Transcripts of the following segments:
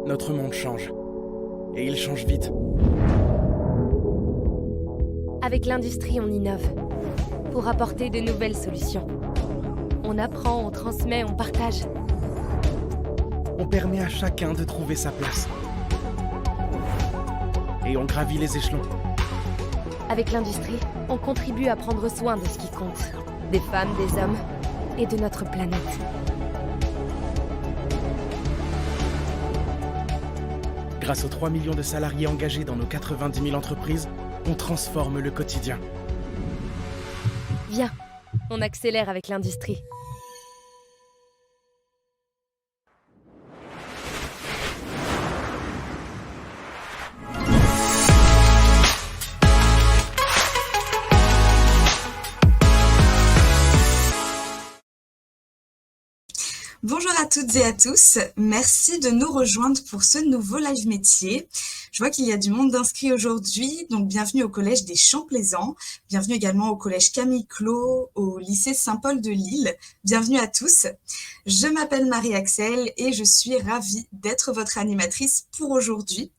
Notre monde change. Et il change vite. Avec l'industrie, on innove pour apporter de nouvelles solutions. On apprend, on transmet, on partage. On permet à chacun de trouver sa place. Et on gravit les échelons. Avec l'industrie, on contribue à prendre soin de ce qui compte. Des femmes, des hommes et de notre planète. Grâce aux 3 millions de salariés engagés dans nos 90 000 entreprises, on transforme le quotidien. Viens, on accélère avec l'industrie. Bonjour à toutes et à tous, merci de nous rejoindre pour ce nouveau live métier. Je vois qu'il y a du monde d'inscrits aujourd'hui, donc bienvenue au collège des Champs-Plaisants, bienvenue également au collège Camille Clos, au lycée Saint-Paul de Lille, bienvenue à tous. Je m'appelle Marie-Axel et je suis ravie d'être votre animatrice pour aujourd'hui.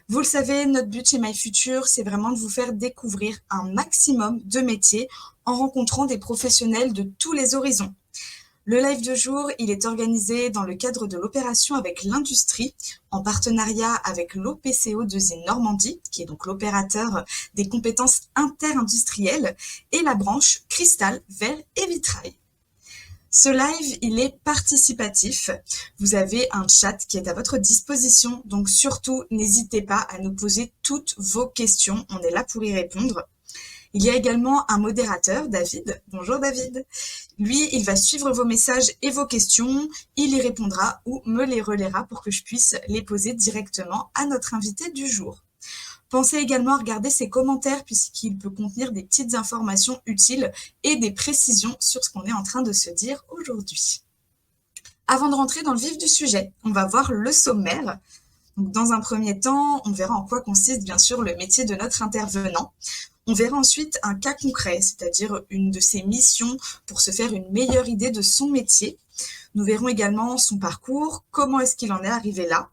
Vous le savez, notre but chez MyFuture, c'est vraiment de vous faire découvrir un maximum de métiers en rencontrant des professionnels de tous les horizons. Le live de jour, il est organisé dans le cadre de l'opération avec l'industrie, en partenariat avec l'OPCO2I Normandie, qui est donc l'opérateur des compétences interindustrielles, et la branche cristal, verre et vitrail. Ce live, il est participatif. Vous avez un chat qui est à votre disposition, donc surtout, n'hésitez pas à nous poser toutes vos questions. On est là pour y répondre. Il y a également un modérateur, David. Bonjour David. Lui, il va suivre vos messages et vos questions. Il y répondra ou me les relaiera pour que je puisse les poser directement à notre invité du jour. Pensez également à regarder ses commentaires puisqu'il peut contenir des petites informations utiles et des précisions sur ce qu'on est en train de se dire aujourd'hui. Avant de rentrer dans le vif du sujet, on va voir le sommaire. Donc, dans un premier temps, on verra en quoi consiste bien sûr le métier de notre intervenant. On verra ensuite un cas concret, c'est-à-dire une de ses missions pour se faire une meilleure idée de son métier. Nous verrons également son parcours, comment est-ce qu'il en est arrivé là,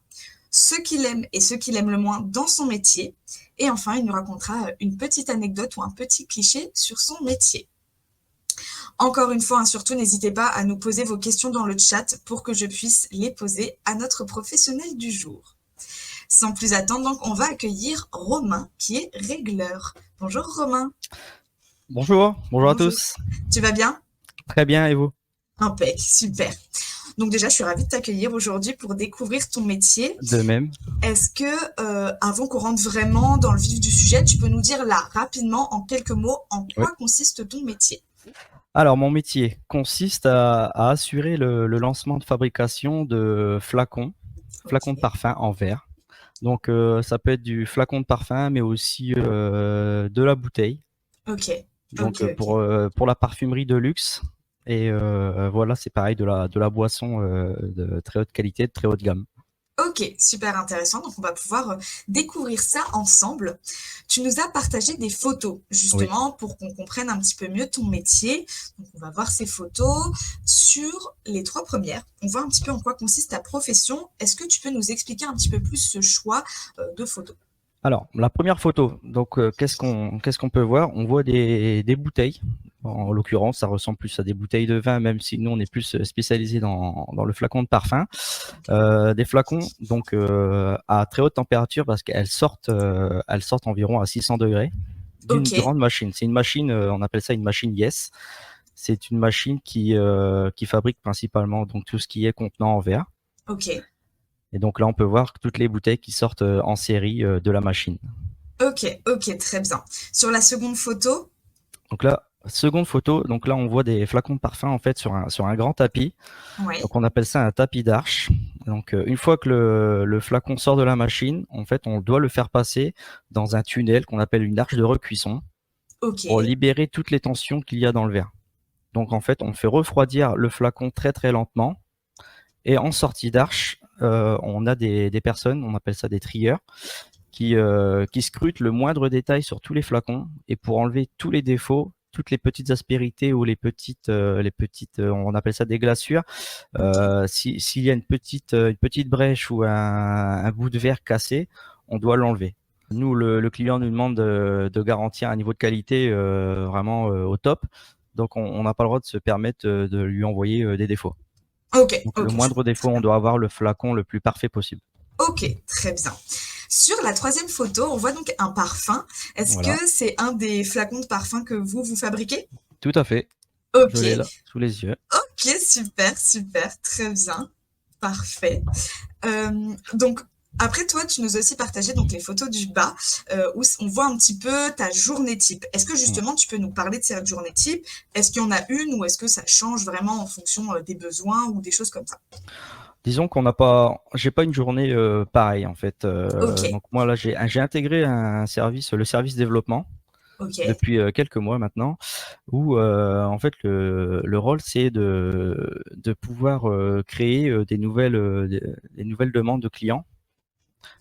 ce qu'il aime et ce qu'il aime le moins dans son métier. Et enfin, il nous racontera une petite anecdote ou un petit cliché sur son métier. Encore une fois, surtout, n'hésitez pas à nous poser vos questions dans le chat pour que je puisse les poser à notre professionnel du jour. Sans plus attendre, donc, on va accueillir Romain, qui est régleur. Bonjour Romain. Bonjour à tous. Tu vas bien? Très bien, et vous? Impec, super. Donc déjà, je suis ravie de t'accueillir aujourd'hui pour découvrir ton métier. De même. Est-ce que, avant qu'on rentre vraiment dans le vif du sujet, tu peux nous dire là, rapidement, en quelques mots, en quoi consiste ton métier? Alors, mon métier consiste à assurer le lancement de fabrication de flacons de parfum en verre. Donc, ça peut être du flacon de parfum, mais aussi de la bouteille. Ok. Donc, pour la parfumerie de luxe. Et voilà, c'est pareil, de la boisson de très haute qualité, de très haute gamme. Ok, super intéressant. Donc, on va pouvoir découvrir ça ensemble. Tu nous as partagé des photos, justement, pour qu'on comprenne un petit peu mieux ton métier. Donc, on va voir ces photos. Sur les 3 premières, on voit un petit peu en quoi consiste ta profession. Est-ce que tu peux nous expliquer un petit peu plus ce choix de photos? Alors, la première photo, donc qu'est-ce qu'on peut voir? On voit des bouteilles. En l'occurrence, ça ressemble plus à des bouteilles de vin, même si nous, on est plus spécialisé dans le flacon de parfum. Des flacons donc à très haute température parce qu'elles sortent environ à 600 degrés d'une grande machine. C'est une machine, on appelle ça une machine Yes. C'est une machine qui fabrique principalement donc tout ce qui est contenant en verre. Ok. Et donc là, on peut voir toutes les bouteilles qui sortent en série de la machine. Ok, très bien. Sur la seconde photo? Donc là, seconde photo, donc là, on voit des flacons de parfum en fait sur un grand tapis. Ouais. Donc on appelle ça un tapis d'arche. Donc une fois que le flacon sort de la machine, en fait, on doit le faire passer dans un tunnel qu'on appelle une arche de recuisson pour libérer toutes les tensions qu'il y a dans le verre. Donc en fait, on fait refroidir le flacon très très lentement. Et en sortie d'arche, on a des personnes, on appelle ça des trieurs, qui scrutent le moindre détail sur tous les flacons et pour enlever tous les défauts, toutes les petites aspérités ou les petites, on appelle ça des glaçures. S'il y a une petite brèche ou un bout de verre cassé, on doit l'enlever. Nous, le client nous demande de garantir un niveau de qualité vraiment au top. Donc, on n'a pas le droit de se permettre de lui envoyer des défauts. Ok. Donc, le moindre défaut, on doit avoir le flacon le plus parfait possible. Ok, très bien. Sur la troisième photo, on voit donc un parfum. Est-ce Voilà. que c'est un des flacons de parfum que vous fabriquez? Tout à fait. Ok. Je l'ai là, sous les yeux. Ok, super, très bien. Parfait. Donc, après, toi, tu nous as aussi partagé donc, les photos du bas où on voit un petit peu ta journée type. Est-ce que justement, tu peux nous parler de cette journée type? Est-ce qu'il y en a une ou est-ce que ça change vraiment en fonction des besoins ou des choses comme ça? Disons j'ai pas une journée pareille en fait. Ok. Donc moi là, j'ai intégré le service développement Ok. depuis quelques mois maintenant, où en fait le rôle c'est de pouvoir créer des nouvelles demandes de clients.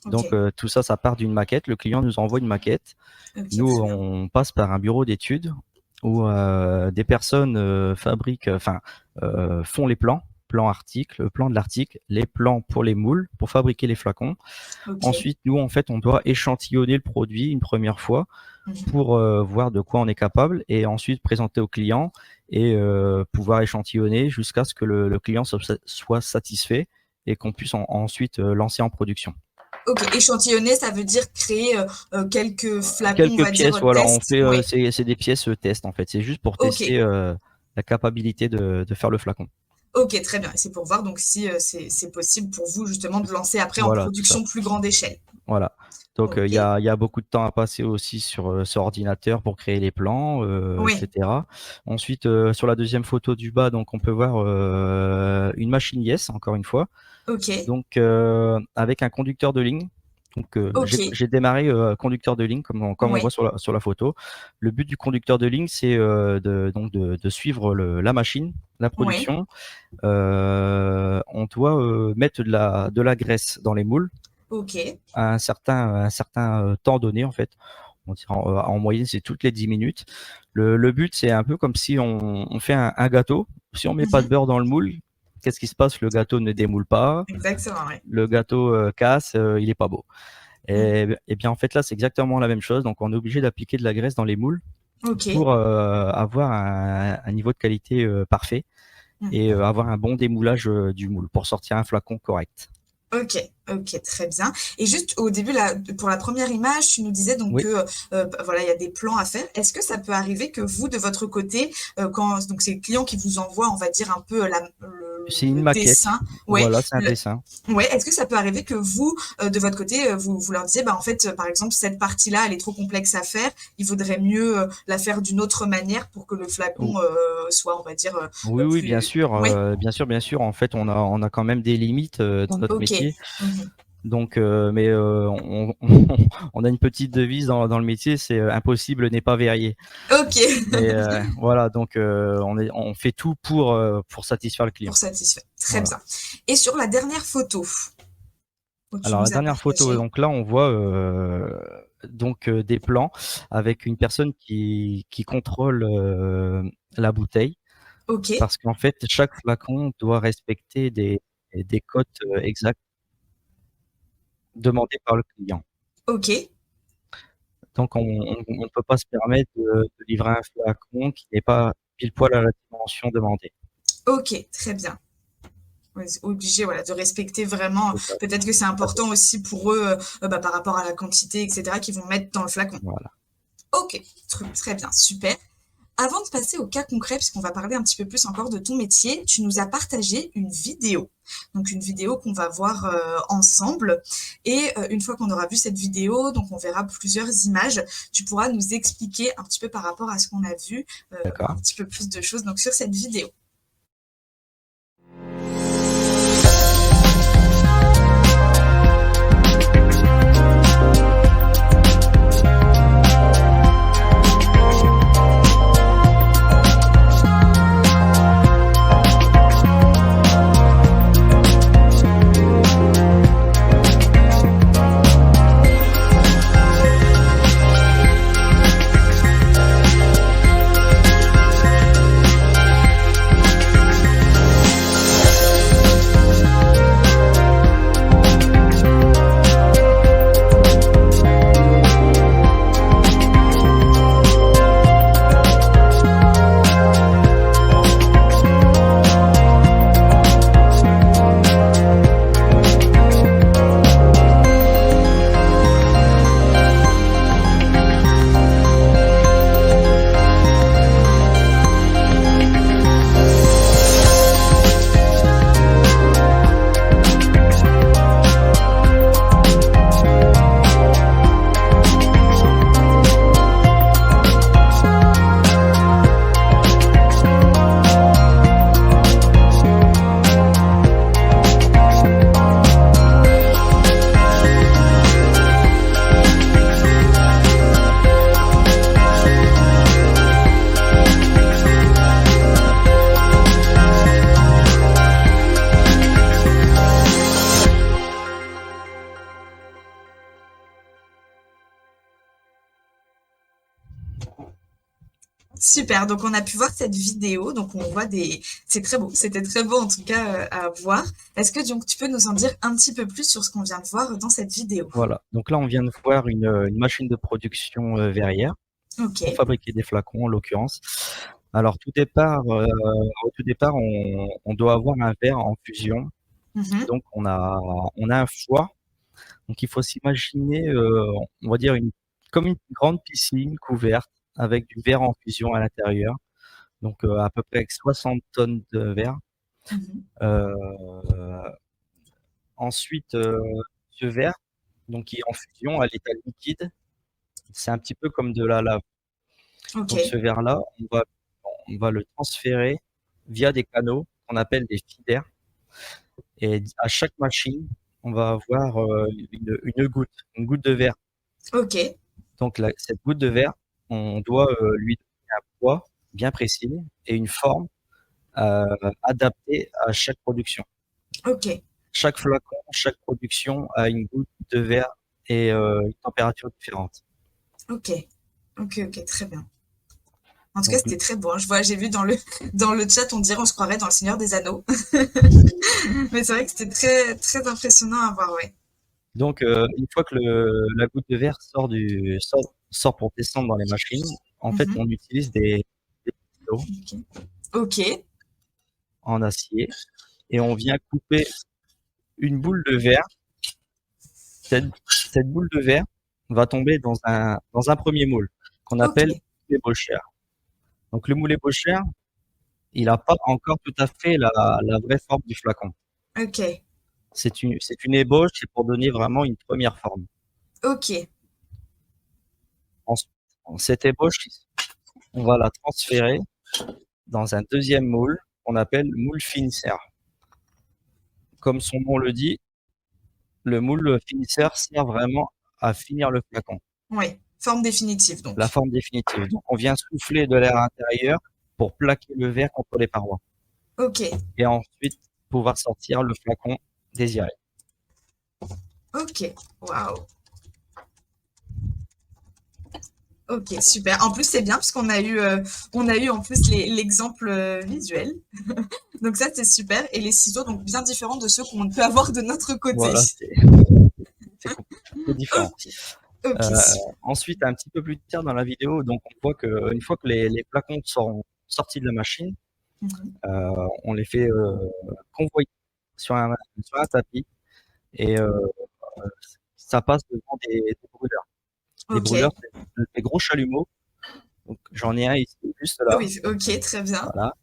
Ok. Donc tout ça part d'une maquette. Le client nous envoie une maquette. Ok, Nous, très bien. on passe par un bureau d'études où des personnes font les plans articles, plans de l'article, les plans pour les moules, pour fabriquer les flacons. Ok. Ensuite, nous, en fait, on doit échantillonner le produit une première fois pour voir de quoi on est capable et ensuite présenter au client et pouvoir échantillonner jusqu'à ce que le client soit satisfait et qu'on puisse ensuite lancer en production. Ok, échantillonner, ça veut dire créer quelques flacons, on Quelques va pièces, dire, voilà, test. on fait, Ouais. c'est des pièces test en fait. C'est juste pour Ok. tester la capacité de faire le flacon. Ok, très bien. Et c'est pour voir donc si c'est possible pour vous justement de lancer après en Voilà, tout production ça. plus grande échelle. Voilà. Donc Ok. il y a beaucoup de temps à passer aussi sur ordinateur pour créer les plans, Oui. etc. Ensuite, sur la deuxième photo du bas, donc on peut voir une machine Yes, encore une fois. Ok. Donc avec un conducteur de ligne. Donc Ok. j'ai démarré conducteur de ligne comme on Ouais. voit sur la photo. Le but du conducteur de ligne, c'est de suivre la machine, la Ouais. production. On doit mettre de la graisse dans les moules Ok. à un certain temps donné en fait. On dirait en moyenne, c'est toutes les 10 minutes. Le but, c'est un peu comme si on fait un gâteau. Si on met pas de beurre dans le moule, qu'est-ce qui se passe? Le gâteau ne démoule pas. Exactement, ouais. Le gâteau casse, il est pas beau. Et bien en fait là, c'est exactement la même chose. Donc on est obligé d'appliquer de la graisse dans les moules Ok. pour avoir un niveau de qualité parfait et avoir un bon démoulage du moule pour sortir un flacon correct. Ok, ok, très bien. Et juste au début, là, pour la première image, tu nous disais donc Oui. que voilà, il y a des plans à faire. Est-ce que ça peut arriver que vous, de votre côté, quand donc c'est le client qui vous envoie, on va dire un peu C'est une le maquette. dessin, ouais, Voilà, c'est un dessin. ouais. Est-ce que ça peut arriver que vous, de votre côté, vous leur disiez, bah en fait, par exemple, cette partie-là, elle est trop complexe à faire. Il vaudrait mieux la faire d'une autre manière pour que le flacon soit, on va dire, Oui, plus. bien sûr, Ouais. bien sûr. En fait, on a quand même des limites dans notre Ok. métier. Donc, mais on a une petite devise dans le métier, c'est impossible n'est pas verrier. Ok. Mais voilà, donc on fait tout pour satisfaire le client. Pour satisfaire. Très Voilà. bien. Et sur la dernière photo. Alors la dernière photo, donc là on voit des plans avec une personne qui contrôle la bouteille. Ok. Parce qu'en fait chaque flacon doit respecter des cotes exactes demandées par le client. Ok. Donc on ne peut pas se permettre de livrer un flacon qui n'est pas pile poil à la dimension demandée. Ok, très bien. Ouais, obligé, voilà, de respecter vraiment. Peut-être que c'est important aussi pour eux, par rapport à la quantité, etc., qu'ils vont mettre dans le flacon. Voilà. Ok, très bien, super. Avant de passer au cas concret, puisqu'on va parler un petit peu plus encore de ton métier, tu nous as partagé une vidéo. Donc une vidéo qu'on va voir ensemble. Et une fois qu'on aura vu cette vidéo, donc on verra plusieurs images, tu pourras nous expliquer un petit peu par rapport à ce qu'on a vu, un petit peu plus de choses donc, sur cette vidéo. Super, donc on a pu voir cette vidéo, donc on voit c'est très beau, c'était très beau en tout cas à voir. Est-ce que donc tu peux nous en dire un petit peu plus sur ce qu'on vient de voir dans cette vidéo? Voilà, donc là on vient de voir une machine de production verrière Ok. pour fabriquer des flacons en l'occurrence. Alors au tout départ on doit avoir un verre en fusion, Mhm. donc on a un foie, donc il faut s'imaginer, on va dire comme une grande piscine couverte avec du verre en fusion à l'intérieur, donc à peu près avec 60 tonnes de verre. Mhm. Euh, Ensuite, ce verre, donc qui est en fusion à l'état liquide, c'est un petit peu comme de la lave. Ok. Donc ce verre-là, on va le transférer via des canaux qu'on appelle des feeders. Et à chaque machine, on va avoir une goutte de verre. Ok. Donc cette goutte de verre, on doit lui donner un poids bien précis et une forme euh, adaptée à chaque production. Ok. Chaque flacon, chaque production a une goutte de verre et une température différente. Ok. Ok. Ok. Très bien. En tout cas, Donc, c'était très beau, hein. J'ai vu dans le chat, on se croirait dans Le Seigneur des Anneaux. Mais c'est vrai que c'était très, très impressionnant à voir, ouais. donc, une fois que la goutte de verre sort pour descendre dans les machines, en fait, Mhm. on utilise des stylos Ok. Ok. en acier et on vient couper une boule de verre. Cette boule de verre va tomber dans un premier moule qu'on Ok. appelle moule ébauchère. Donc, le moule ébauchère, il n'a pas encore tout à fait la vraie forme du flacon. Ok. C'est une ébauche, c'est pour donner vraiment une première forme. Ok. Ensuite, cette ébauche, on va la transférer dans un deuxième moule qu'on appelle moule finisseur. Comme son nom le dit, le moule finisseur sert vraiment à finir le flacon, Ouais. Forme définitive, la donc. forme définitive. Donc, on vient souffler de l'air intérieur pour plaquer le verre contre les parois Ok. et ensuite pouvoir sortir le flacon désiré. Ok. Waouh. Ok, super. En plus, c'est bien parce on a eu en plus l'exemple visuel. Donc ça, c'est super. Et les ciseaux, donc bien différents de ceux qu'on peut avoir de notre côté. Voilà, c'est différent. Ok, ok, super. Ensuite, un petit peu plus tard dans la vidéo, donc on voit qu'une fois que les flacons sont sortis de la machine, Mhm. on les fait convoyer sur un tapis et ça passe devant des brûleurs. Des Ok. brûleurs, c'est des gros chalumeaux. Donc, j'en ai un ici, juste là. Oui, ok, très bien. Voilà.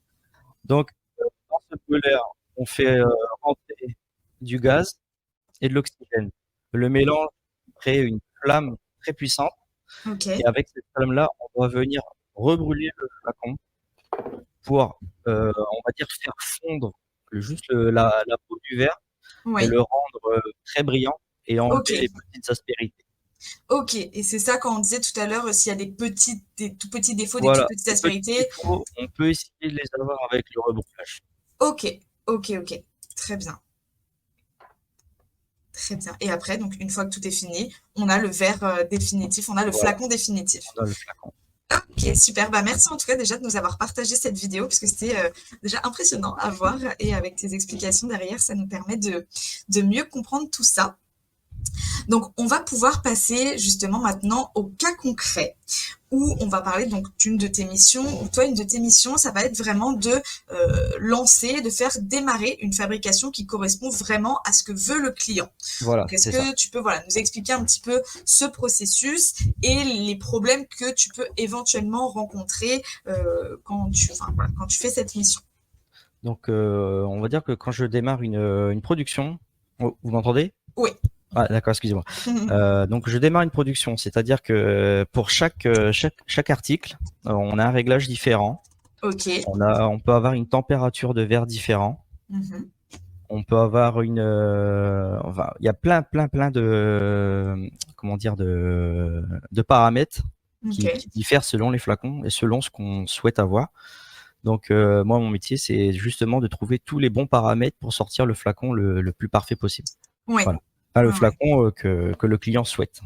Donc, dans ce brûleur, on fait rentrer du gaz et de l'oxygène. Le mélange crée une flamme très puissante Ok, et avec cette flamme-là, on va venir rebrûler le flacon pour, on va dire, faire fondre juste la peau du verre et oui, le rendre très brillant et ok, enlever les petites aspérités. ok. Et c'est ça quand on disait tout à l'heure, s'il y a des tout petits défauts, des toutes Voilà, petites les petits aspérités. défauts, on peut essayer de les avoir avec le rebrûlage. Ok, ok, ok. Très bien, très bien. Et après, donc une fois que tout est fini, on a le verre définitif, on a le Voilà, flacon définitif. on a le flacon. Ok, super. Bah, merci en tout cas déjà de nous avoir partagé cette vidéo parce que c'était déjà impressionnant à voir et avec tes explications derrière, ça nous permet de mieux comprendre tout ça. Donc, on va pouvoir passer justement maintenant au cas concret où on va parler donc d'une de tes missions. Ou toi, une de tes missions, ça va être vraiment de lancer, de faire démarrer une fabrication qui correspond vraiment à ce que veut le client. Voilà, Donc, est-ce c'est ça. que tu peux voilà, nous expliquer un petit peu ce processus et les problèmes que tu peux éventuellement rencontrer quand tu fais cette mission? Donc, on va dire que quand je démarre une production, oh, vous m'entendez? Oui. Ah, d'accord, excusez-moi. Donc, je démarre une production, c'est-à-dire que pour chaque article, on a un réglage différent. Ok. On peut avoir une température de verre différent. Mhm. On peut avoir enfin, il y a plein comment dire, de paramètres Ok. qui diffèrent selon les flacons et selon ce qu'on souhaite avoir. Donc, moi, mon métier, c'est justement de trouver tous les bons paramètres pour sortir le flacon le plus parfait possible. Oui. Voilà. Enfin, le Ouais, ouais. flacon que le client souhaite.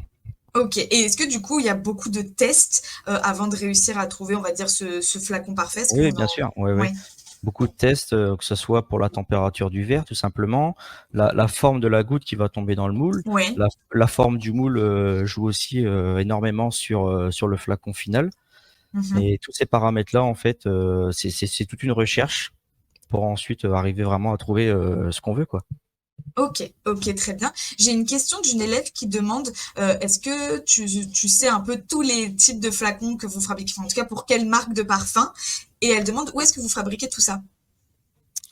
Ok. Et est-ce que du coup, il y a beaucoup de tests avant de réussir à trouver, on va dire, ce flacon parfait? Est-ce que Oui, vous bien en... sûr, ouais, ouais. Ouais. Beaucoup de tests, que ce soit pour la température du verre, tout simplement, la forme de la goutte qui va tomber dans le moule, Ouais. la forme du moule joue aussi énormément sur le flacon final. Mhm. Et tous ces paramètres-là, en fait, c'est toute une recherche pour ensuite arriver vraiment à trouver ce qu'on veut, quoi. Ok, ok, très bien. J'ai une question d'une élève qui demande, est-ce que tu sais un peu tous les types de flacons que vous fabriquez, enfin, en tout cas pour quelle marque de parfum? Et elle demande où est-ce que vous fabriquez tout ça?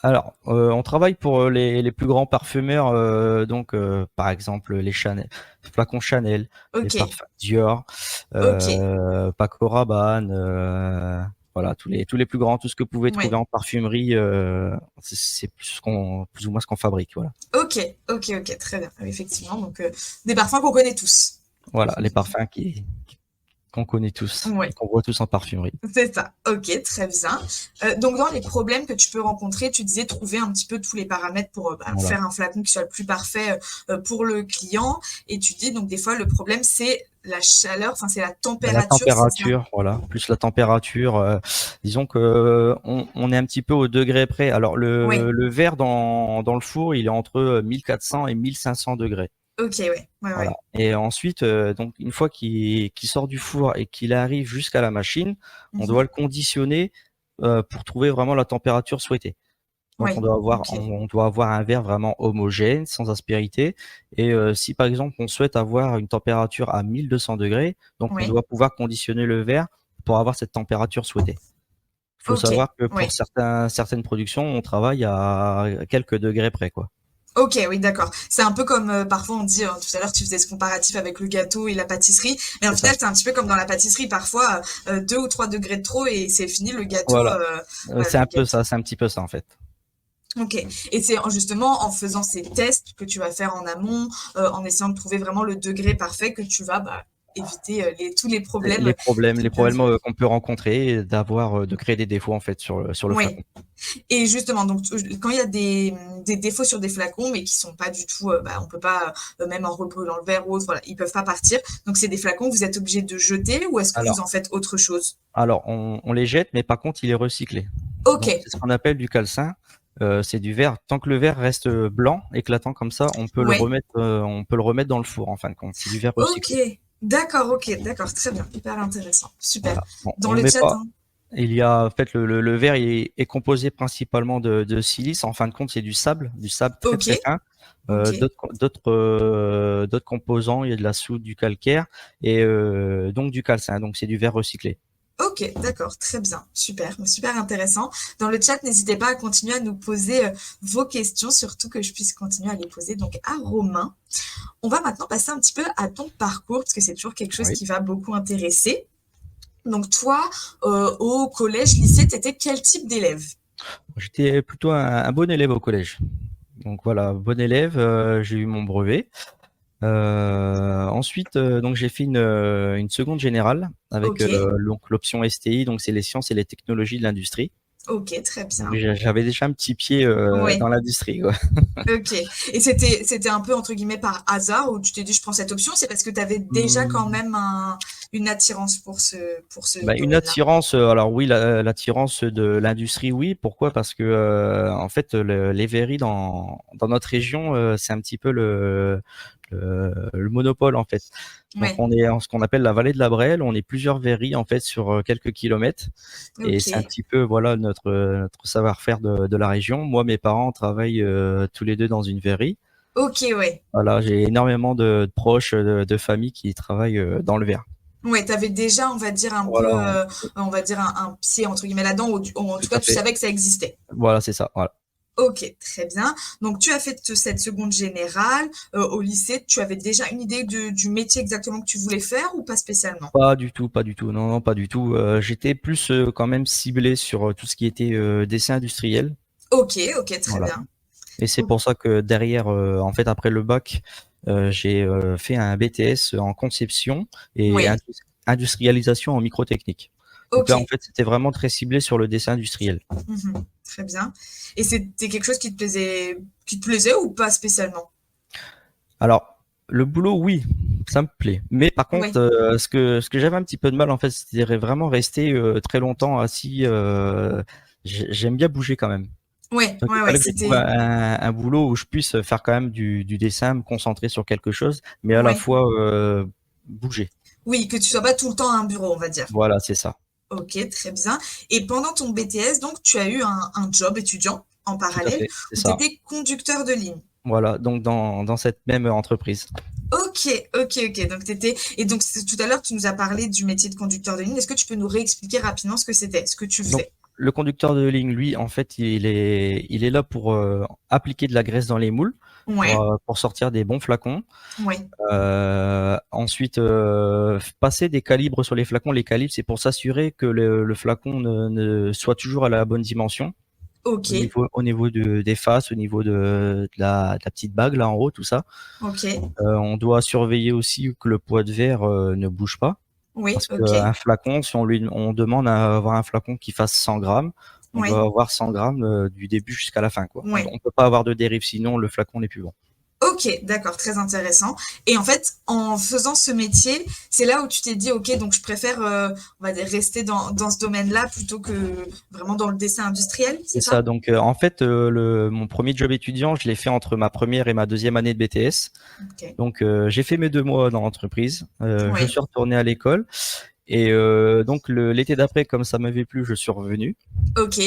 Alors, on travaille pour les plus grands parfumeurs, donc par exemple les Chanel, flacons Chanel, les Ok, parfums Dior, ok, Paco Rabanne, voilà tous les plus grands, tout ce que vous pouvez trouver ouais. en parfumerie, c'est plus ou moins ce qu'on fabrique, voilà. Ok, ok, ok, très bien. Effectivement, donc des parfums qu'on connaît tous. Voilà, les parfums qu'on connaît tous et Ouais. qu'on voit tous en parfumerie. C'est ça. Ok, très bien. Donc, dans les problèmes que tu peux rencontrer, tu disais trouver un petit peu tous les paramètres pour Voilà. faire un flacon qui soit le plus parfait pour le client. Et tu dis, donc, des fois, le problème, c'est la chaleur, enfin, c'est la Bah, la température, c'est ça? température, voilà, plus la température, disons que on est un petit peu au degré près. Alors Oui. le verre dans le four, il est entre 1400 et 1500 degrés. Ok, ouais. Ouais, Voilà. ouais. Et ensuite, donc une fois qu'il sort du four et qu'il arrive jusqu'à la machine, on Mhm. doit le conditionner pour trouver vraiment la température souhaitée. Donc Ouais. Ok. on doit avoir un verre vraiment homogène, sans aspérité. Et si par exemple on souhaite avoir une température à 1200 degrés, donc on Ouais. doit pouvoir conditionner le verre pour avoir cette température souhaitée. Il faut Ok. savoir que pour Ouais. certaines productions, on travaille à quelques degrés près, quoi. Ok, oui, d'accord. C'est un peu comme parfois on dit, tout à l'heure tu faisais ce comparatif avec le gâteau et la pâtisserie, mais en C'est ça. final c'est un petit peu comme dans la pâtisserie, parfois 2 ou 3 degrés de trop et c'est fini le gâteau. Voilà. Voilà, C'est le un peu gâteau. ça, c'est un petit peu ça en fait. Ok. Et c'est justement en faisant ces tests que tu vas faire en amont, en essayant de trouver vraiment le degré parfait que tu vas éviter tous les problèmes Les qui problèmes peuvent. qu'on peut rencontrer, et de créer des défauts en fait sur le Oui. flacon. Et justement, donc quand il y a des défauts sur des flacons, mais qui sont pas du tout, on peut pas, même en rebrûlant le verre ou autre, voilà, ils peuvent pas partir. Donc c'est des flacons que vous êtes obligé de jeter ou est-ce que vous Alors, en faites autre chose? alors on les jette, mais par contre il est recyclé. Ok, Donc c'est ce qu'on appelle du calcin. C'est du verre. Tant que le verre reste blanc, éclatant comme ça, ouais, on peut le remettre dans le four en fin de compte. C'est du verre ok, recyclé. d'accord, ok, d'accord, très bien, hyper intéressant, super. Voilà. Bon, Dans on le met chat, pas. hein. Il y a en fait le verre est composé principalement de silice. En fin de compte, c'est du sable très Ok, très fin. ok, D'autres composants, il y a de la soude, du calcaire et donc du calcin. Donc c'est du verre recyclé. ok, d'accord, très bien, super, super intéressant. Dans le chat, n'hésitez pas à continuer à nous poser vos questions, surtout que je puisse continuer à les poser donc à Romain. On va maintenant passer un petit peu à ton parcours, parce que c'est toujours quelque chose Oui. qui va beaucoup intéresser. Donc toi, au collège, lycée, tu étais quel type d'élève? J'étais plutôt un bon élève au collège. Donc voilà, bon élève. J'ai eu mon brevet. Ensuite, donc j'ai fait une seconde générale avec Ok, donc l'option STI, donc c'est les sciences et les technologies de l'industrie. ok, très Donc bien. j'avais déjà un petit pied dans Ouais, l'industrie, quoi. ok. Et c'était un peu entre guillemets par hasard où tu t'es dit je prends cette option, c'est parce que tu avais déjà quand Mmh. même une attirance pour ce Bah, une domaine-là. attirance, alors oui, l'attirance de l'industrie, oui. Pourquoi? Parce que en fait, les verreries dans notre région, c'est un petit peu le monopole en fait. Donc Ouais, on est en ce qu'on appelle la vallée de la Brelle. On est plusieurs verreries en fait sur quelques kilomètres, et c'est un ok. petit peu voilà notre savoir-faire de la région. Moi, mes parents travaillent tous les deux dans une verrerie. Ok, ouais. Voilà, j'ai énormément de proches, de famille qui travaillent dans le verre. Ouais, t'avais déjà, on va dire, un peu, Voilà, on va dire, un pied, entre guillemets, là-dedans, ou en tout tout cas, à tu fait. savais que ça existait. Voilà, c'est ça. Voilà. Ok, très bien. Donc, tu as fait cette seconde générale. Au lycée, tu avais déjà une idée du métier exactement que tu voulais faire ou pas spécialement? Pas du tout, pas du tout. Non, non, pas du tout. J'étais plus quand même ciblé sur tout ce qui était dessin industriel. Ok, ok, très Voilà. bien. Et c'est O- pour ça que derrière, en fait, après le bac, j'ai fait un BTS en conception et Ouais, industrialisation en microtechnique. Donc ok. là, en fait, c'était vraiment très ciblé sur le dessin industriel. Mhm, très bien. Et c'était quelque chose qui te plaisait ou pas spécialement? Alors, le boulot, oui, Ça me plaît. Mais par Oui. contre, ce que j'avais un petit peu de mal, en fait, c'était vraiment rester très longtemps assis. J'aime bien bouger quand même. Ouais, Donc, il ouais, ouais, fallait que je trouve c'était. un boulot où je puisse faire quand même du dessin, me concentrer sur quelque chose, mais à la Ouais. fois bouger. Oui, que tu sois pas tout le temps à un bureau, on va dire. Voilà, c'est ça. Ok, très bien. Et pendant ton BTS, donc, tu as eu un job étudiant en Tout à parallèle fait, c'est où tu ça. étais conducteur de ligne. Voilà, donc dans cette même entreprise. Ok, ok, ok. Donc, t'étais. Et donc, tout à l'heure, tu nous as parlé du métier de conducteur de ligne. Est-ce que tu peux nous réexpliquer rapidement ce que c'était, ce que tu Donc, faisais? le conducteur de ligne, lui, en fait, il est là pour appliquer de la graisse dans les moules, Ouais, pour sortir des bons flacons. ouais. Ensuite, passer des calibres sur les flacons. Les calibres, c'est pour s'assurer que le flacon ne soit toujours à la bonne dimension. Ok, Au niveau des faces, au niveau de la petite bague là en haut, tout ça. ok. On doit surveiller aussi que le poids de verre ne bouge pas. Oui, Parce ok. qu'un flacon, si on demande à avoir un flacon qui fasse 100 grammes, on Ouais, doit avoir 100 grammes du début jusqu'à la fin, quoi. ouais. On peut pas avoir de dérive, sinon le flacon n'est plus bon. Ok, d'accord, très intéressant. Et en fait, en faisant ce métier, c'est là où tu t'es dit, ok, donc je préfère, on va dire, rester dans ce domaine-là plutôt que vraiment dans le dessin industriel, C'est c'est ça. ça? Donc, en fait, mon premier job étudiant, je l'ai fait entre ma première et ma deuxième année de BTS. Ok, Donc, j'ai fait mes 2 mois dans l'entreprise. Je ouais, suis retourné à l'école. Et donc, l'été d'après, comme ça m'avait plu, je suis revenu. ok,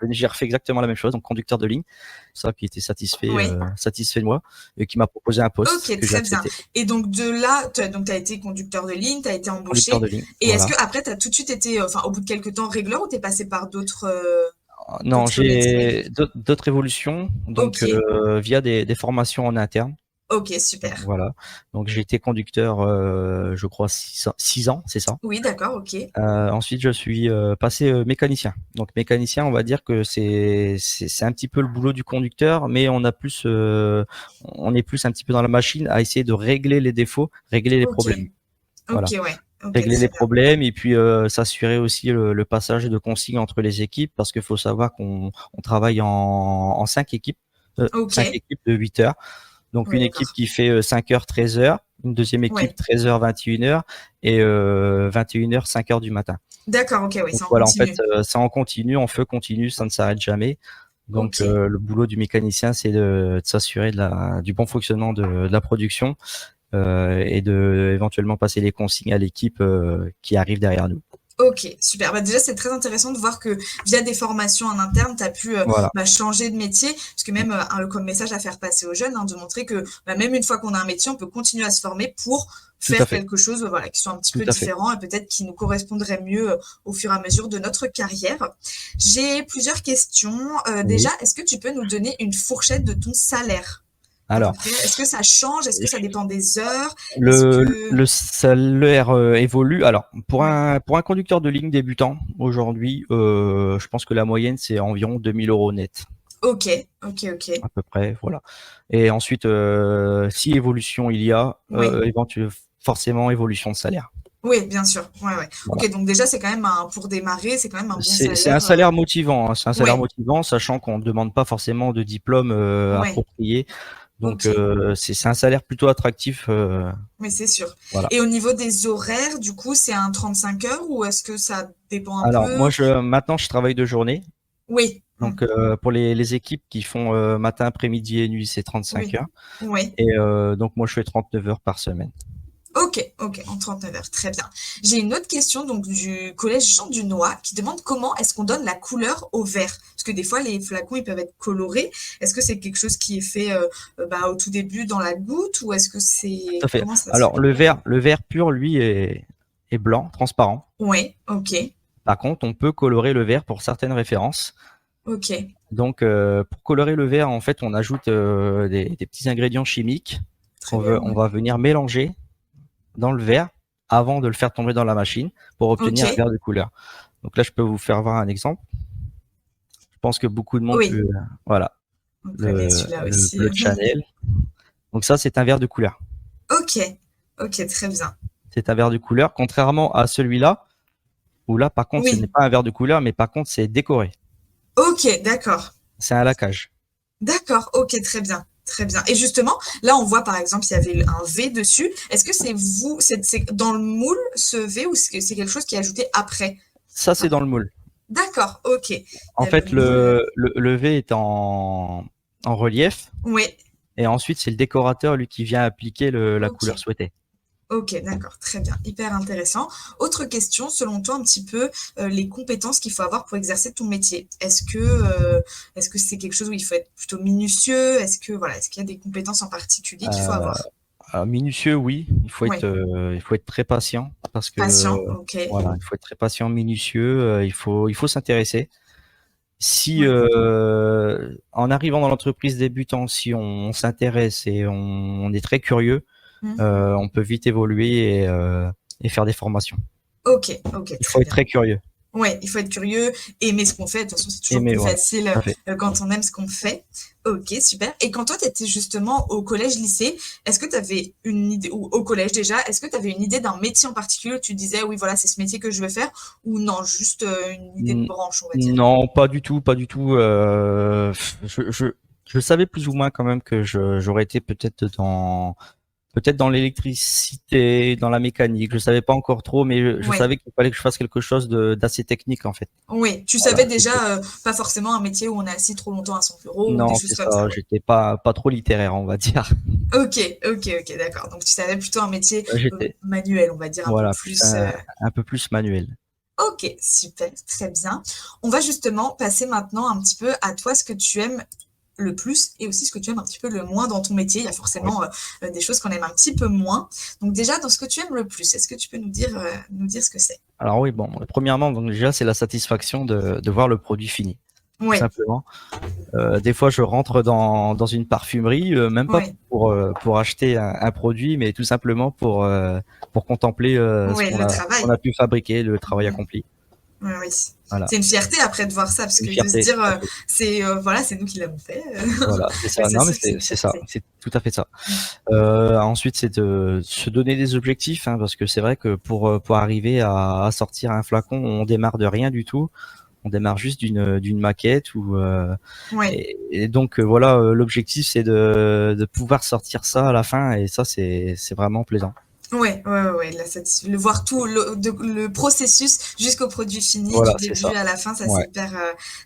J'ai refait exactement la même chose, donc conducteur de ligne, ça qui était ouais. satisfait de moi et qui m'a proposé un poste Ok, que j'ai très bien. accepté. Et donc de là, donc t'as été conducteur de ligne, t'as été Conducteur embauché. de ligne, Et est-ce voilà. que après t'as tout de suite été, enfin au bout de quelques temps, régleur ou t'es passé par d'autres Non, d'autres métiers? j'ai d'autres évolutions, donc Ok, via des formations en interne. ok, super. Voilà. Donc j'ai été conducteur, je crois 6 ans, c'est ça. Oui, d'accord, ok, Ensuite, je suis passé mécanicien. Donc mécanicien, on va dire que c'est un petit peu le boulot du conducteur, mais on est plus un petit peu dans la machine à essayer de régler les défauts, régler les ok, problèmes. ok, Voilà, ouais, ok, régler les très bien. problèmes et puis s'assurer aussi le passage de consignes entre les équipes, parce qu'il faut savoir qu'on travaille en 5 équipes, Ok, 5 équipes de 8 heures. Donc ouais, une équipe d'accord. qui fait 5h, 13h, une deuxième équipe Ouais, 13h, 21h et 21h, 5h du matin. d'accord, ok, oui, Donc c'est en voilà, en fait, continu. ça en continu, en feu continu, ça ne s'arrête jamais. Donc Ok. le boulot du mécanicien, c'est de s'assurer du bon fonctionnement de la production et de éventuellement passer les consignes à l'équipe qui arrive derrière nous. Ok, super. Bah déjà, c'est très intéressant de voir que via des formations en interne, tu as pu Voilà, changer de métier, parce que même comme message à faire passer aux jeunes, hein, de montrer que même une fois qu'on a un métier, on peut continuer à se former pour tout à faire fait, quelque chose voilà, qui soit un petit tout peu à fait. différent et peut-être qui nous correspondrait mieux au fur et à mesure de notre carrière. J'ai plusieurs questions. Déjà, Oui. est-ce que tu peux nous donner une fourchette de ton salaire à peu Alors, près? Est-ce que ça change? Est-ce que ça dépend des heures? Est-ce que... le salaire évolue. Alors, Ouais. pour un conducteur de ligne débutant, aujourd'hui, je pense que la moyenne, c'est environ 2000 euros net, Ok, ok, ok. à peu près, voilà. Et ensuite, si évolution il y a, Oui. forcément évolution de salaire. Oui, bien sûr. Ouais, ouais. Voilà. Ok, donc déjà, c'est quand même pour démarrer, c'est quand même un bon C'est un salaire. salaire motivant, hein. C'est un salaire Ouais, motivant, sachant qu'on ne demande pas forcément de diplôme ouais, approprié. Donc, ok. c'est un salaire plutôt attractif. Mais c'est sûr. Voilà. Et au niveau des horaires, du coup, c'est un 35 heures ou est-ce que ça dépend un Alors, moi, peu? maintenant, je travaille de journée. Oui, Donc, pour les équipes qui font matin, après-midi et nuit, c'est 35 oui, heures. oui. Et donc, moi, je fais 39 heures par semaine. Ok, ok, en 39 heures, très bien. J'ai une autre question donc du collège Jean Dunois qui demande comment est-ce qu'on donne la couleur au verre? Parce que des fois les flacons ils peuvent être colorés. Est-ce que c'est quelque chose qui est fait au tout début dans la goutte ou est-ce que Tout c'est à fait. comment ça se Alors, fait? le verre pur, lui, est blanc, transparent. Ouais, ok, Par contre, on peut colorer le verre pour certaines références. ok, Donc, pour colorer le verre, en fait, on ajoute des petits ingrédients chimiques très bien, on ouais. va venir mélanger dans le verre avant de le faire tomber dans la machine pour Ok, obtenir un verre de couleur. Donc là, je peux vous faire voir un exemple. Je pense que beaucoup de monde peut, oui, voilà, on connaît celui-là le aussi. bleu de Chanel. Donc ça, c'est un verre de couleur. Ok, ok, très bien. C'est un verre de couleur, contrairement à celui-là, où là, par contre, ce n'est Oui, pas un verre de couleur, mais par contre, c'est décoré. ok, d'accord. C'est un laquage. D'accord, ok, très bien. Très bien. Et justement, là, on voit par exemple, il y avait un V dessus. Est-ce que c'est vous, c'est dans le moule, ce V, ou c'est quelque chose qui est ajouté après? Ça, c'est dans le moule. D'accord, ok. Il En y a le fait, moule. le V est en relief. Oui, Et ensuite, c'est le décorateur, lui, qui vient appliquer la couleur ok. souhaitée. Ok, d'accord, très bien, hyper intéressant. Autre question, selon toi, un petit peu les compétences qu'il faut avoir pour exercer ton métier. Est-ce que c'est quelque chose où il faut être plutôt minutieux? Est-ce que voilà, est-ce qu'il y a des compétences en particulier qu'il faut Euh, avoir? alors, minutieux, oui. Oui, Il faut être très patient parce que patient, ok. voilà, il faut être très patient, minutieux. Il faut s'intéresser. Si Oui. en arrivant dans l'entreprise débutant, si on s'intéresse et on est très curieux, Hmm. on peut vite évoluer et faire des formations. Ok, ok, Il très faut être bien. très curieux. Ouais, il faut être curieux, aimer ce qu'on fait. De toute façon, c'est toujours Aimer, plus voilà. facile Tout à fait. quand on aime ce qu'on fait. Ok, super. Et quand toi, tu étais justement au collège-lycée, est-ce que tu avais une idée, ou au collège déjà, est-ce que tu avais une idée d'un métier en particulier où tu disais, oui, voilà, c'est ce métier que je veux faire, ou non, juste une idée de N- branche, on va dire? Non, pas du tout, pas du tout. Je savais plus ou moins quand même que j'aurais été peut-être dans l'électricité, dans la mécanique. Je savais pas encore trop, mais je Oui, savais qu'il fallait que je fasse quelque chose d'assez technique en fait. oui. Tu Voilà, savais c'était déjà, pas forcément un métier où on est assis trop longtemps à son bureau ou des non, choses c'est comme ça, ça. oui. J'étais pas trop littéraire, on va dire. Ok, ok, ok, d'accord. Donc tu savais plutôt un métier J'étais manuel, on va dire un peu voilà plus plus. un peu plus manuel. Ok, super, très bien. On va justement passer maintenant un petit peu à toi, ce que tu aimes le plus et aussi ce que tu aimes un petit peu le moins dans ton métier. Il y a Oui. forcément des choses qu'on aime un petit peu moins. Donc déjà, dans ce que tu aimes le plus, est-ce que tu peux nous dire ce que c'est? Alors oui, bon, premièrement, donc déjà, c'est la satisfaction de voir le produit fini, tout Oui, simplement. Des fois, je rentre dans une parfumerie, même pas oui, pour acheter un produit, mais tout simplement pour contempler oui, le ce qu'on travail. a pu fabriquer, le travail Mhm. accompli. Oui, oui. Voilà, C'est une fierté après de voir ça, parce une que de se fierté, dire, tout à fait. c'est voilà, c'est nous qui l'avons fait. Voilà, c'est Oui, ça. c'est Non, mais sûr que c'est une c'est ça, fierté. c'est tout à fait ça. Mm. Ensuite, c'est de se donner des objectifs, hein, parce que c'est vrai que pour arriver à sortir un flacon, on démarre de rien du tout. On démarre juste d'une maquette Oui. et donc voilà, l'objectif c'est de pouvoir sortir ça à la fin et ça c'est vraiment plaisant. Ouais, ouais, ouais, ouais, le voir tout, le processus jusqu'au produit fini, Voilà, du c'est début ça. à la fin, Ouais.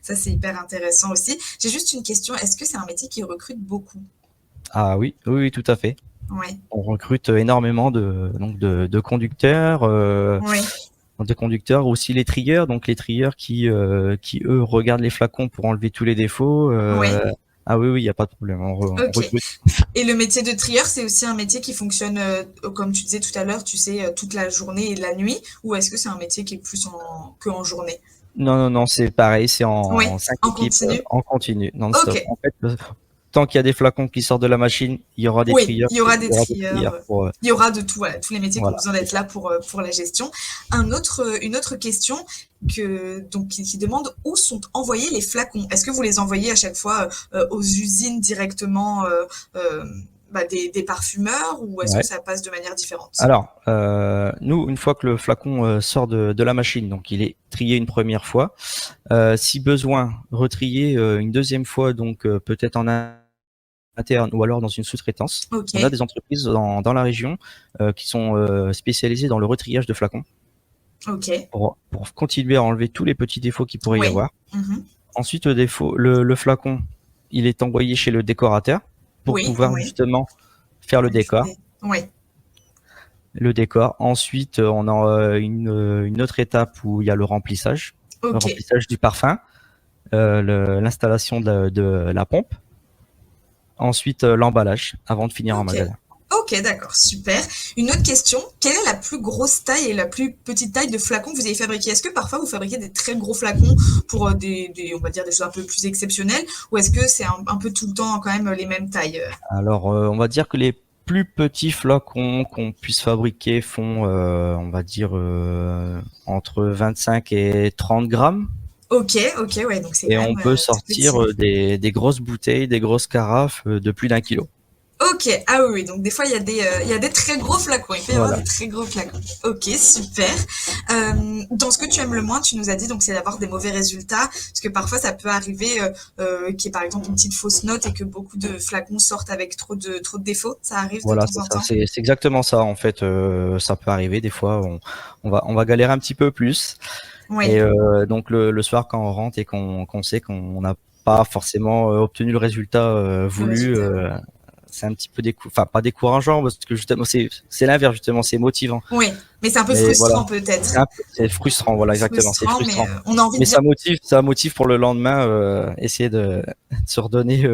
ça c'est hyper intéressant aussi. J'ai juste une question, est-ce que c'est un métier qui recrute beaucoup? Ah oui, oui, oui, tout à fait. Ouais, On recrute énormément de conducteurs, ouais, de conducteurs aussi les trieurs, donc les trieurs qui eux regardent les flacons pour enlever tous les défauts. ouais, Ah oui, oui, il n'y a pas de problème. On ok. recrute. Et le métier de trieur, c'est aussi un métier qui fonctionne, comme tu disais tout à l'heure, tu sais, toute la journée et la nuit, ou est-ce que c'est un métier qui est plus que en journée? Non, non, non, c'est pareil, c'est Oui, en cinq en équipes, continu? en continu, non-stop. Ok. En fait, tant qu'il y a des flacons qui sortent de la machine, il y aura des Oui, trieurs, il y aura il des y aura des trieurs, trieurs pour, il y aura de tout, voilà, tous les métiers qui ont voilà, besoin c'est d'être ça. là pour la gestion. Une autre question qui demande où sont envoyés les flacons? Est-ce que vous les envoyez à chaque fois aux usines directement des parfumeurs ou est-ce que Ouais. ça passe de manière différente? Alors, nous, une fois que le flacon sort de la machine, donc il est trié une première fois, si besoin, retrié une deuxième fois, donc peut-être en interne ou alors dans une sous-traitance. Ok, On a des entreprises dans la région qui sont spécialisées dans le retriage de flacons ok, pour continuer à enlever tous les petits défauts qu'il pourrait y oui, avoir. mhm, Ensuite, le flacon, il est envoyé chez le décorateur pour oui, pouvoir oui, justement faire le décor. oui, Le décor. Ensuite, on a une autre étape où il y a le ok, remplissage du parfum, l'installation de la pompe. Ensuite, l'emballage avant de finir en ok. magasin. Ok, d'accord, super. Une autre question, quelle est la plus grosse taille et la plus petite taille de flacons que vous avez fabriqué? Est-ce que parfois vous fabriquez des très gros flacons pour on va dire des choses un peu plus exceptionnelles, ou est-ce que c'est un peu tout le temps quand même les mêmes tailles? Alors, on va dire que les plus petits flacons qu'on puisse fabriquer font, on va dire, entre 25 et 30 grammes. Ok, ok, ouais, donc c'est Et quand on même peut tout petit. sortir des grosses bouteilles, des grosses carafes de plus d'1 kilo. Ok, ah oui, oui, donc des fois il y a des très gros flacons, il peut y avoir Voilà. des très gros flacons. Ok, super. Dans ce que tu aimes le moins, tu nous as dit donc c'est d'avoir des mauvais résultats, parce que parfois ça peut arriver qu'il y ait par exemple une petite fausse note et que beaucoup de flacons sortent avec trop de défauts, ça arrive de Voilà, temps c'est en ça. temps. C'est exactement ça en fait. Ça peut arriver des fois. On va galérer un petit peu plus. Et Oui, donc le soir quand on rentre et qu'on sait qu'on n'a pas forcément obtenu le résultat le voulu, résultat, oui. c'est un petit peu enfin pas décourageant parce que justement c'est l'inverse justement, c'est motivant. Oui, mais c'est un peu Mais voilà, frustrant peut-être. c'est frustrant, voilà exactement, c'est Frustrant, mais frustrant. on a envie de Mais dire. ça motive pour le lendemain, essayer de se redonner,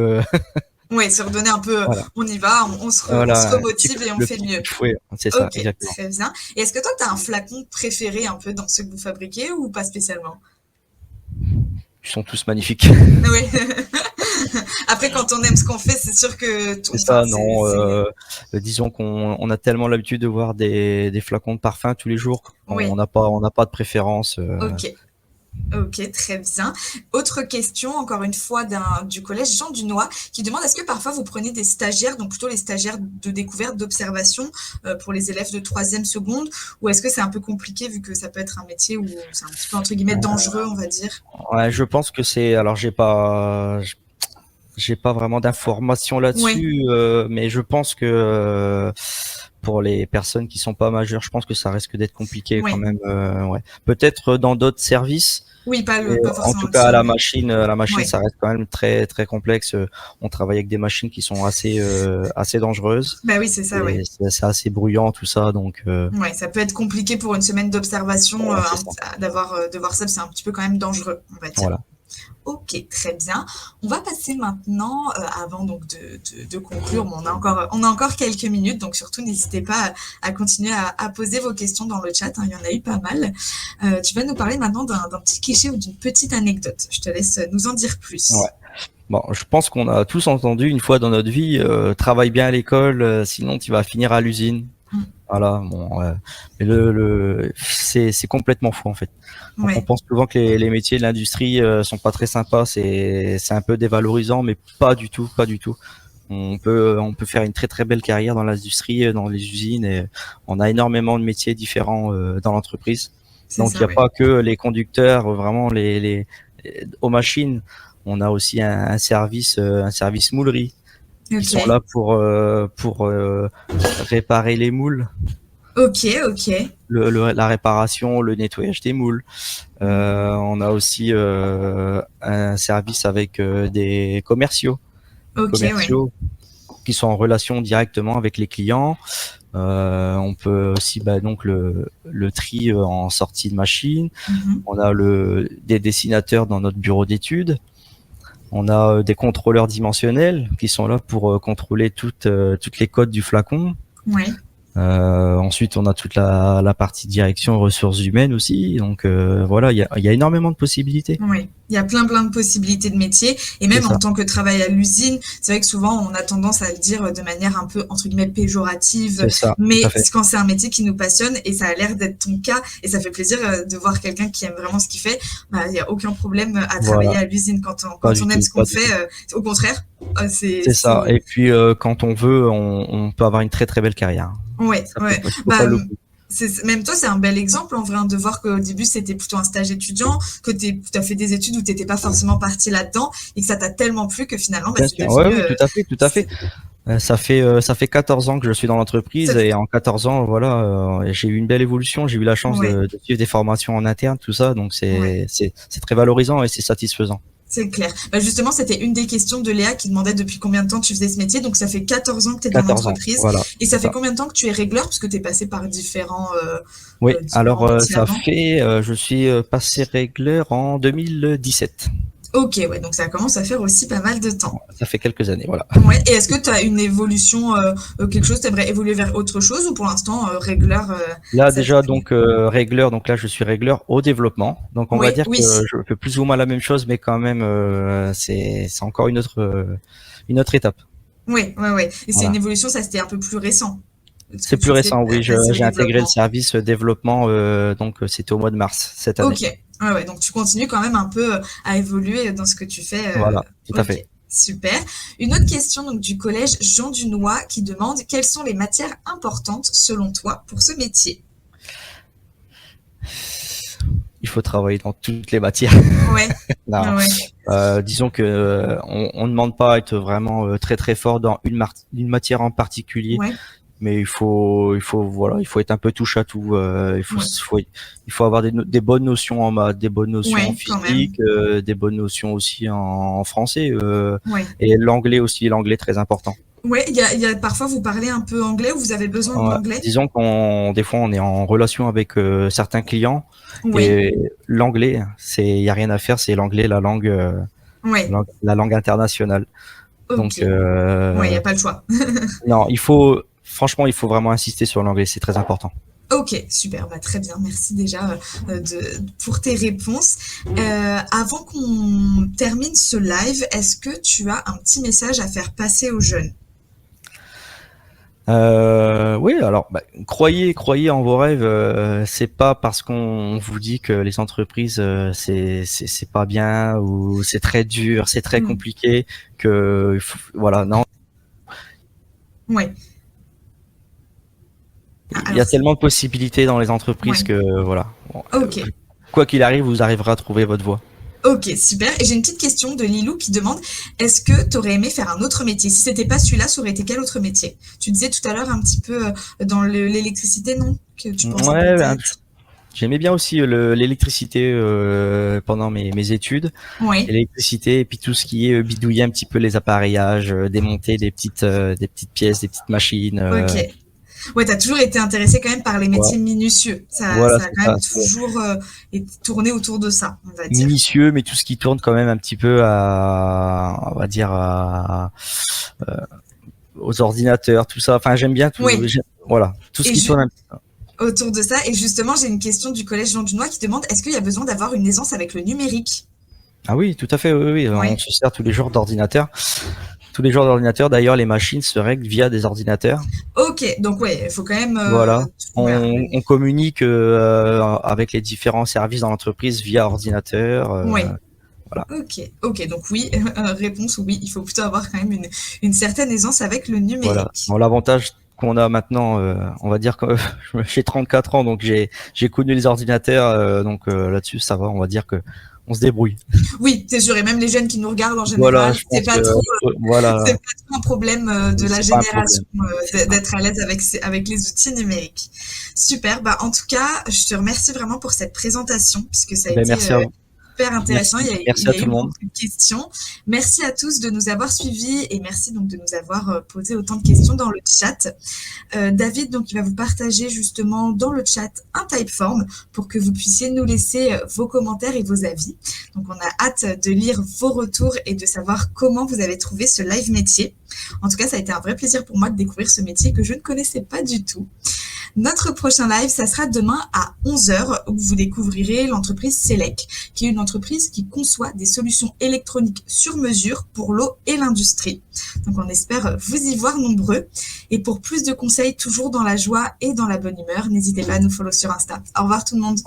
Oui, se redonner un peu, voilà, on y va, on se voilà, remotive et on le fait petit coup mieux. de fouet, c'est ça, Ok, exactement. très bien. Et est-ce que toi, tu as un flacon préféré un peu dans ceux que vous fabriquez ou pas spécialement? Ils sont tous magnifiques. Oui. Après, quand on aime ce qu'on fait, c'est sûr que, C'est enfin, ça, non. Disons qu'on a tellement l'habitude de voir des flacons de parfum tous les jours qu'on oui. n'a pas de préférence. Ok. Ok, très bien. Autre question, encore une fois, du collège Jean Dunois, qui demande est-ce que parfois vous prenez des stagiaires, donc plutôt les stagiaires de découverte, d'observation, pour les élèves de troisième, seconde, ou est-ce que c'est un peu compliqué vu que ça peut être un métier où c'est un petit peu entre guillemets dangereux, on va dire? Ouais, je pense que c'est. Alors, j'ai pas vraiment d'informations Oui, là-dessus, mais je pense que pour les personnes qui sont pas majeures, je pense que ça risque d'être compliqué quand oui, même. Ouais. Peut-être dans d'autres services. oui, Mais pas en forcément tout le cas, tien, mais à la machine, oui, ça reste quand même très très complexe. On travaille avec des machines qui sont assez dangereuses bah oui, c'est ça, et oui. c'est assez bruyant tout ça. Donc Ouais, ça peut être compliqué pour une semaine d'observation, ouais, c'est ça. de voir ça, c'est un petit peu quand même dangereux, on va dire. Voilà. Ok, très bien. On va passer maintenant, avant donc de conclure, bon, on a encore quelques minutes, donc surtout n'hésitez pas à continuer à poser vos questions dans le chat, hein, il y en a eu pas mal. Tu vas nous parler maintenant d'un petit cliché ou d'une petite anecdote. Je te laisse nous en dire Ouais. plus. Bon, je pense qu'on a tous entendu une fois dans notre vie, travaille bien à l'école, sinon tu vas finir à l'usine. Mm. Voilà. Bon, mais c'est complètement faux en fait. Donc on Ouais, pense souvent que les métiers de l'industrie sont pas très sympas, c'est un peu dévalorisant, mais pas du tout, pas du tout. On peut faire une très très belle carrière dans l'industrie, dans les usines, et on a énormément de métiers différents dans l'entreprise. c'est Donc il ça, n'y a ouais. pas que les conducteurs, vraiment aux machines. On a aussi un service moulerie qui Ok, sont là pour réparer les moules, ok, ok. la réparation, le nettoyage des moules. On a aussi un service avec des Ok, ouais. commerciaux qui sont en relation directement avec les clients. On peut aussi donc le tri en sortie de machine. Mhm. On a des dessinateurs dans notre bureau d'études. On a des contrôleurs dimensionnels qui sont là pour contrôler toutes les codes du flacon. Ouais. Ensuite, on a toute la partie direction ressources humaines aussi. Donc voilà, il y a énormément de possibilités. Oui, il y a plein de possibilités de métiers. Et C'est même en ça. tant que travail à l'usine, c'est vrai que souvent on a tendance à le dire de manière un peu entre guillemets péjorative, C'est ça, tout à mais fait. quand c'est un métier qui nous passionne et ça a l'air d'être ton cas et ça fait plaisir de voir quelqu'un qui aime vraiment ce qu'il fait, bah, il y a aucun problème à travailler Voilà, à l'usine pas quand du on aime tout, ce qu'on pas du fait. tout. Au contraire, C'est ça. Et puis quand on veut, on peut avoir une très très belle carrière. ouais, Ça ouais. faut pas Bah, l'oublier. même toi, c'est un bel exemple en vrai hein, de voir qu'au début c'était plutôt un stage étudiant, que tu as fait des études où t'étais pas forcément parti là-dedans et que ça t'a tellement plu que finalement bah, Bien c'est sûr, ouais, devenu oui, tout à fait, tout à fait. Ça fait 14 ans que je suis dans l'entreprise ça- et en 14 ans, voilà, j'ai eu une belle évolution. J'ai eu la chance ouais, de suivre des formations en interne, tout ça, donc ouais. c'est très valorisant et c'est satisfaisant. C'est clair. Bah justement, c'était une des questions de Léa qui demandait depuis combien de temps tu faisais ce métier. Donc, ça fait 14 ans que tu es dans 14 ans, l'entreprise. voilà, Et ça c'est fait ça. combien de temps que tu es régleur? Parce que tu es passé par Oui, différents alors métiers avant. je suis passé régleur en 2017. Ok, ouais, donc ça commence à faire aussi pas mal de temps. Ça fait quelques années, voilà. Ouais, et est-ce que tu as une évolution, quelque chose, tu aimerais évoluer vers autre chose ou pour l'instant, régleur, Là ça te déjà plaît? donc régleur, donc là je suis régleur au développement. Donc on va Oui, dire oui, que je fais plus ou moins la même chose, mais quand même c'est encore une autre étape. oui, ouais, ouais. Et c'est une Voilà. évolution, ça c'était un peu plus récent. Ce que C'est plus tu faisais récent, oui. passer au J'ai intégré le développement. service développement, donc c'était au mois de mars cette année. Ok, ouais, ouais, donc tu continues quand même un peu à évoluer dans ce que tu fais. Voilà, tout à Ok, fait. super. Une autre question donc, du collège Jean Dunois qui demande quelles sont les matières importantes selon toi pour ce métier? Il faut travailler dans toutes les matières. Ouais, Non. ouais, Disons que on demande pas à être vraiment très très fort dans une matière en particulier, ouais, mais voilà, il faut être un peu touche à tout. ouais, Il faut avoir des bonnes notions en maths, des bonnes notions en ouais, quand même. physique, des bonnes notions aussi en français, Ouais. et l'anglais aussi, l'anglais très important. Ouais, parfois vous parlez un peu anglais ou vous avez besoin de Ouais. l'anglais? Disons des fois on est en relation avec certains clients, Oui, et l'anglais, y a rien à faire, c'est l'anglais ouais, la langue internationale. ok. Donc Ouais, il n'y a pas le choix. non, franchement, il faut vraiment insister sur l'anglais, c'est très important. Ok, super, bah, très bien, merci déjà pour tes réponses. Avant qu'on termine ce live, est-ce que tu as un petit message à faire passer aux jeunes? Oui, alors croyez en vos rêves. C'est pas parce qu'on vous dit que les entreprises c'est pas bien ou c'est très dur, c'est très Hmm, compliqué que voilà, non. ouais. Ah, Il y alors, a tellement de possibilités dans les entreprises ouais, que voilà. Bon, ok. quoi qu'il arrive, vous arriverez à trouver votre voie. Ok, super. Et j'ai une petite question de Lilou qui demande, est-ce que tu aurais aimé faire un autre métier? Si c'était pas celui-là, ça aurait été quel autre métier? Tu disais tout à l'heure un petit peu dans l'électricité, non? Que tu pensais Ouais, peut-être. j'aimais bien aussi l'électricité pendant mes études. Oui, L'électricité et puis tout ce qui est bidouiller un petit peu les appareillages, démonter des petites pièces, des petites machines. ok. Ouais, t'as toujours été intéressé quand même par les Ouais, métiers minutieux. voilà, Ça a c'est quand ça. même C'est toujours été tourné autour de ça, on va dire. minutieux, mais tout ce qui tourne quand même un petit peu on va dire, euh, aux ordinateurs, tout ça. Enfin, j'aime bien Oui, voilà, tout ce et qui tourne un petit peu. autour de ça. Et justement, j'ai une question du collège Jean Dunois qui demande, est-ce qu'il y a besoin d'avoir une aisance avec le numérique? Ah oui, tout à fait, oui, oui. On Oui. se sert tous les jours d'ordinateur. Tous les jours d'ordinateur. D'ailleurs, les machines se règlent via des ordinateurs. Ok, donc ouais, il faut quand même, Voilà. voilà. On communique avec les différents services dans l'entreprise via ordinateur. Oui. Voilà. Ok, ok, donc oui, réponse oui, il faut plutôt avoir quand même une certaine aisance avec le Voilà. numérique. Bon, l'avantage qu'on a maintenant, on va dire que j'ai 34 ans, donc j'ai connu les ordinateurs, donc là-dessus ça va, on va dire que on se débrouille. Oui, c'est sûr, et même les jeunes qui nous regardent en Voilà, général, je pense que c'est voilà, pas trop un problème de la c'est pas un problème. génération C'est ça. d'être à l'aise avec les outils numériques. Super, bah en tout cas, je te remercie vraiment pour cette présentation, puisque ça a Ben, été merci à vous. super intéressant. Merci Il à y a tout eu le monde. beaucoup de questions. Merci à tous de nous avoir suivis et merci donc de nous avoir posé autant de questions dans le chat. David, donc, il va vous partager justement dans le chat un Typeform pour que vous puissiez nous laisser vos commentaires et vos avis. Donc, on a hâte de lire vos retours et de savoir comment vous avez trouvé ce live métier. En tout cas, ça a été un vrai plaisir pour moi de découvrir ce métier que je ne connaissais pas du tout. Notre prochain live, ça sera demain à 11h où vous découvrirez l'entreprise Selec, qui est une entreprise qui conçoit des solutions électroniques sur mesure pour l'eau et l'industrie. Donc on espère vous y voir nombreux. Et pour plus de conseils, toujours dans la joie et dans la bonne humeur, n'hésitez pas à nous follow sur Insta. Au revoir tout le monde.